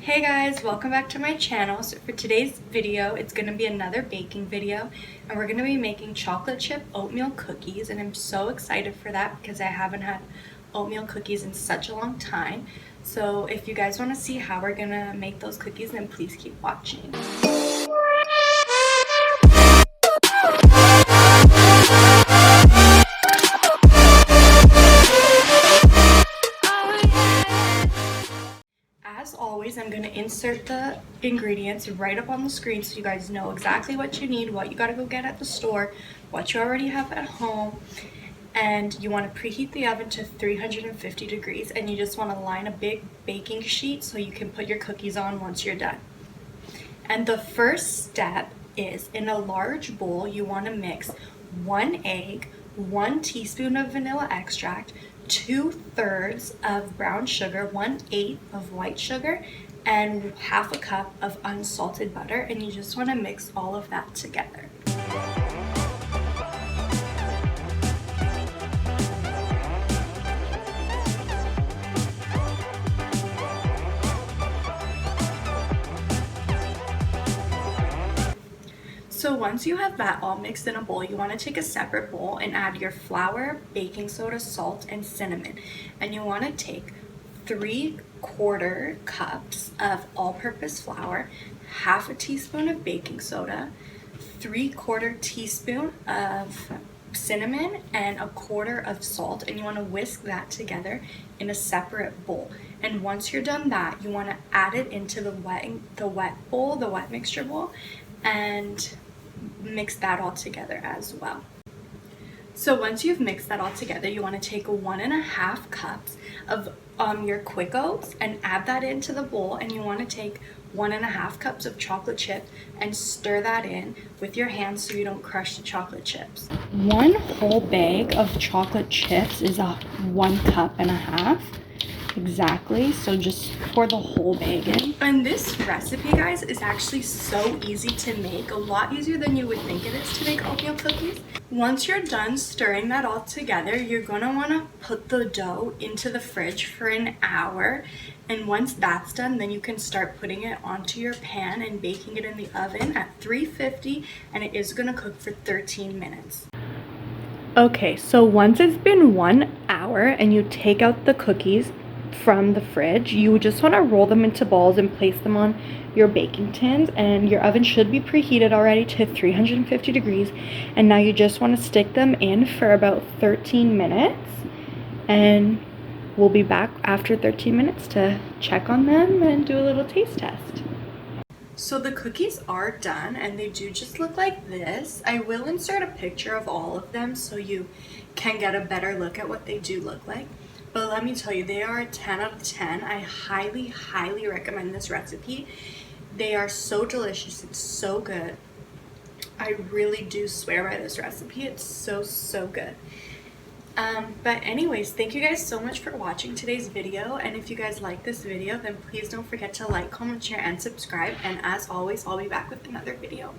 Hey guys, welcome back to my channel. So for today's video, it's going to be another baking video, and we're going to be making chocolate chip oatmeal cookies, and I'm so excited for that because I haven't had oatmeal cookies in such a long time. So if you guys want to see how we're going to make those cookies, then please keep watching. As always, I'm going to insert the ingredients right up on the screen so you guys know exactly what you need, what you got to go get at the store, what you already have at home. And you want to preheat the oven to 350 degrees, and you just want to line a big baking sheet so you can put your cookies on once you're done. And the first step is, in a large bowl, you want to mix 1 egg, 1 teaspoon of vanilla extract, 2/3 of brown sugar, 1/8 of white sugar, and half a cup of unsalted butter, and you just want to mix all of that together. So once you have that all mixed in a bowl, you want to take a separate bowl and add your flour, baking soda, salt, and cinnamon. And you want to take 3/4 cups of all-purpose flour, half a teaspoon of baking soda, 3/4 teaspoon of cinnamon, and 1/4 of salt, and you want to whisk that together in a separate bowl. And once you're done that, you want to add it into the wet mixture bowl, and mix that all together as well. So once you've mixed that all together, you want to take 1.5 cups of your quick oats and add that into the bowl, and you want to take 1.5 cups of chocolate chip and stir that in with your hands so you don't crush the chocolate chips. 1 whole bag of chocolate chips is 1.5 cups. Exactly, so just pour the whole bag in. And this recipe, guys, is actually so easy to make, a lot easier than you would think it is to make oatmeal cookies. Once you're done stirring that all together, you're gonna wanna put the dough into the fridge for an hour, and once that's done, then you can start putting it onto your pan and baking it in the oven at 350, and it is gonna cook for 13 minutes. Okay, so once it's been 1 hour and you take out the cookies from the fridge, you just want to roll them into balls and place them on your baking tins, and your oven should be preheated already to 350 degrees, and now you just want to stick them in for about 13 minutes, and we'll be back after 13 minutes to check on them and do a little taste test. So the cookies are done, and they do just look like this. I will insert a picture of all of them so you can get a better look at what they do look like. But let me tell you, they are a 10 out of 10. I highly, highly recommend this recipe. They are so delicious. It's so good. I really do swear by this recipe. It's so, so good. But anyways, thank you guys so much for watching today's video. And if you guys like this video, then please don't forget to like, comment, share, and subscribe. And as always, I'll be back with another video.